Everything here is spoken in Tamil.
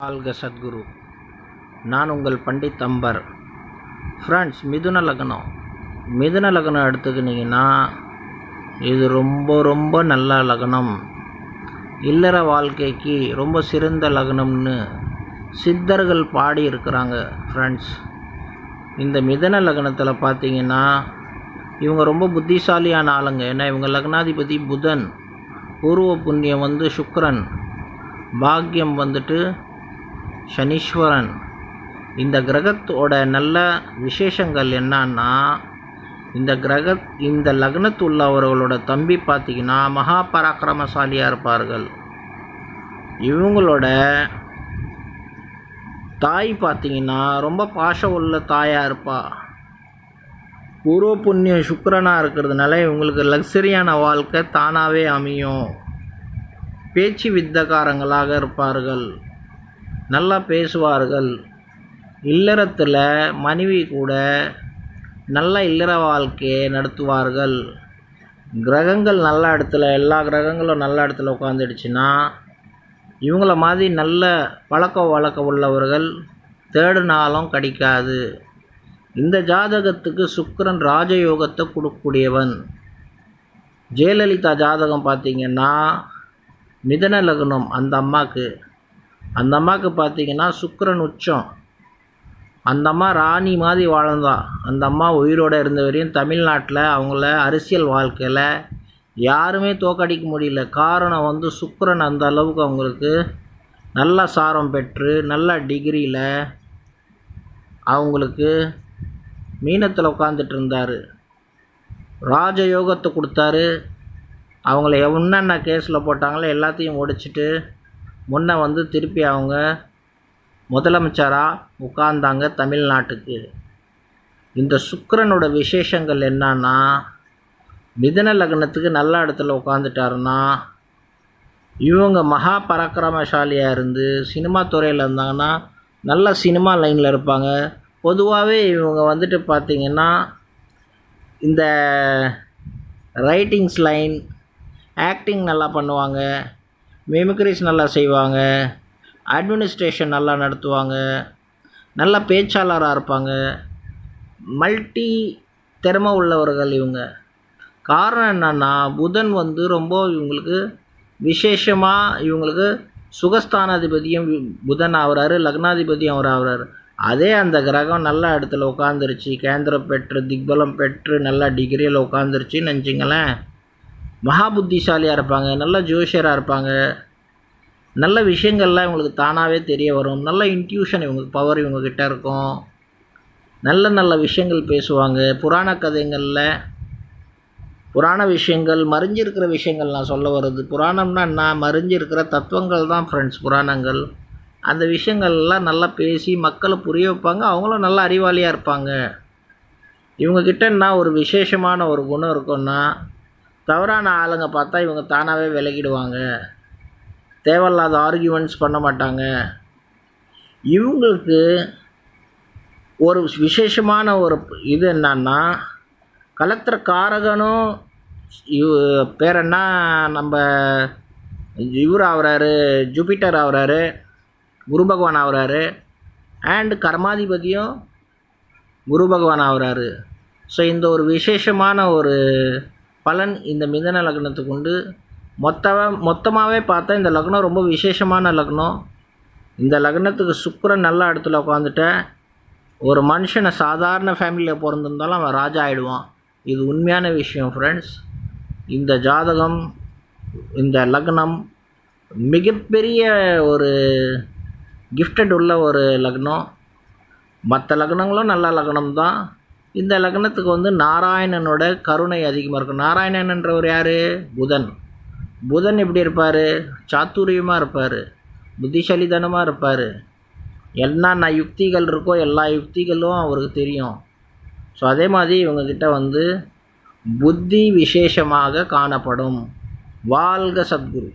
வாழ்க சத்குரு. நான் உங்கள் பண்டித் அம்பர். ஃப்ரெண்ட்ஸ், மிதுன லக்னம் எடுத்துக்கிட்டிங்கன்னா இது ரொம்ப ரொம்ப நல்ல லக்னம். இல்லற வாழ்க்கைக்கு ரொம்ப சிறந்த லக்னம்னு சித்தர்கள் பாடி இருக்கிறாங்க. ஃப்ரெண்ட்ஸ், இந்த மிதுன லக்னத்தில் பார்த்தீங்கன்னா இவங்க ரொம்ப புத்திசாலியான ஆளுங்க. ஏன்னா இவங்க லக்னாதிபதி புதன், பூர்வ புண்ணியம் சுக்கிரன், பாக்கியம் சனீஸ்வரன். இந்த கிரகத்தோட நல்ல விசேஷங்கள் என்னன்னா, இந்த லக்னத்து உள்ளவர்களோட தம்பி பார்த்திங்கன்னா மகா பராக்கிரமசாலியாக இருப்பார்கள். இவங்களோட தாய் பார்த்திங்கன்னா ரொம்ப பாசம் உள்ள தாயாக இருப்பா. பூர்வ புண்ணியம் சுக்கிரனாக இருக்கிறதுனால இவங்களுக்கு லக்ஸரியான வாழ்க்கை தானாகவே அமையும். பேச்சு வித்தக்காரங்களாக இருப்பார்கள், நல்லா பேசுவார்கள். இல்லறத்தில் மனைவி கூட நல்ல இல்லற வாழ்க்கையை நடத்துவார்கள். கிரகங்கள் நல்ல இடத்துல, எல்லா கிரகங்களும் நல்ல இடத்துல உட்காந்துடுச்சுன்னா இவங்கள மாதிரி நல்ல பழக்க வழக்கம் உள்ளவர்கள் தேடினாலும் கிடைக்காது. இந்த ஜாதகத்துக்கு சுக்கிரன் ராஜயோகத்தை கொடுக்கக்கூடியவன். ஜெயலலிதா ஜாதகம் பார்த்திங்கன்னா மிதுன லக்னம். அந்த அம்மாவுக்கு பார்த்திங்கன்னா சுக்கிரன் உச்சம். அந்த அம்மா ராணி மாதிரி வாழ்ந்தா. அந்த அம்மா உயிரோடு இருந்த வரையும் தமிழ்நாட்டில் அவங்கள அரசியல் வாழ்க்கையில் யாருமே தோக்கடிக்க முடியல. காரணம் சுக்கிரன் அந்த அளவுக்கு அவங்களுக்கு நல்ல சாரம் பெற்று நல்ல டிகிரியில் அவங்களுக்கு மீனத்தில் உட்காந்துட்டு இருந்தார். ராஜயோகத்தை கொடுத்தாரு. அவங்கள என்னென்ன கேஸில் போட்டாங்களோ எல்லாத்தையும் ஒடிச்சிட்டு முன்னே திருப்பி அவங்க முதலமைச்சராக உட்கார்ந்தாங்க தமிழ்நாட்டுக்கு. இந்த சுக்கிரனோட விசேஷங்கள் என்னன்னா, மிதுன லக்னத்துக்கு நல்ல இடத்துல உட்காந்துட்டாருன்னா இவங்க மகா பராக்கிரமசாலியாக இருந்து சினிமா துறையில் இருந்தாங்கன்னா நல்ல சினிமா லைனில் இருப்பாங்க. பொதுவாகவே இவங்க பார்த்திங்கன்னா இந்த ரைட்டிங்ஸ் லைன், ஆக்டிங் நல்லா பண்ணுவாங்க, மிமிக்ரிஸ் நல்லா செய்வாங்க, அட்மினிஸ்ட்ரேஷன் நல்லா நடத்துவாங்க, நல்ல பேச்சாளராக இருப்பாங்க, மல்டி திறமை உள்ளவர்கள் இவங்க. காரணம் என்னன்னா, புதன் ரொம்ப இவங்களுக்கு விசேஷமாக இவங்களுக்கு சுகஸ்தானாதிபதியும் புதன் ஆகிறாரு, லக்னாதிபதியும் அவர் ஆகிறாரு. அதே அந்த கிரகம் நல்ல இடத்துல உட்காந்துருச்சு, கேந்திரம் பெற்று திக்பலம் பெற்று நல்ல டிகிரியில் உட்காந்துருச்சின்னு நினச்சிங்களேன், மகா புத்திசாலியாக இருப்பாங்க, நல்ல ஜோஷியராக இருப்பாங்க. நல்ல விஷயங்கள்லாம் இவங்களுக்கு தானாகவே தெரிய வரும். நல்ல இன்ட்யூஷன் இவங்களுக்கு பவர் இவங்கக்கிட்ட இருக்கும். நல்ல நல்ல விஷயங்கள் பேசுவாங்க. புராண கதைகளில் புராண விஷயங்கள், மறைஞ்சிருக்கிற விஷயங்கள் நான் சொல்ல வருது. புராணம்னா என்ன? மறைஞ்சிருக்கிற தத்துவங்கள் தான் ஃப்ரெண்ட்ஸ் புராணங்கள். அந்த விஷயங்கள்லாம் நல்லா பேசி மக்களை புரிய வைப்பாங்க. அவங்களும் நல்ல அறிவாளியாக இருப்பாங்க. இவங்கக்கிட்ட என்ன ஒரு விசேஷமான ஒரு குணம் இருக்குன்னா, தவறான ஆளுங்க பார்த்தா இவங்க தானாகவே விலகிடுவாங்க. தேவையில்லாத ஆர்கியூமெண்ட்ஸ் பண்ண மாட்டாங்க. இவங்களுக்கு ஒரு விசேஷமான ஒரு இது என்னன்னா, கலத்திர காரகனும் பேர் என்ன, நம்ம இவர் ஆகிறாரு, ஜூபிட்டர் ஆகிறாரு, குரு பகவான் ஆகிறாரு, அண்டு கர்மாதிபதியும் குரு பகவான் ஆகிறாரு. ஸோ இந்த ஒரு விசேஷமான ஒரு பலன் இந்த மிதுன லக்னத்துக்கு உண்டு. மொத்தமாகவே பார்த்தா இந்த லக்னம் ரொம்ப விசேஷமான லக்னம். இந்த லக்னத்துக்கு சுக்கிரன் நல்ல இடத்துல உட்காந்துட்ட ஒரு மனுஷனை சாதாரண ஃபேமிலியில் பிறந்திருந்தாலும் அவன் ராஜா ஆகிடுவான். இது உண்மையான விஷயம் ஃப்ரெண்ட்ஸ். இந்த ஜாதகம், இந்த லக்னம் மிகப்பெரிய ஒரு கிஃப்டட் உள்ள ஒரு லக்னம். மற்ற லக்னங்களும் நல்ல லக்னம் தான். இந்த லக்னத்துக்கு நாராயணனோட கருணை அதிகமாக இருக்கும். நாராயணன்றவர் யார்? புதன் எப்படி இருப்பார்? சாத்துரியமாக இருப்பார், புத்திசாலித்தனமாக இருப்பார். என்னென்ன யுக்திகள் இருக்கோ எல்லா யுக்திகளும் அவருக்கு தெரியும். ஸோ அதே மாதிரி இவங்கக்கிட்ட புத்தி விசேஷமாக காணப்படும். வாழ்க சத்குரு.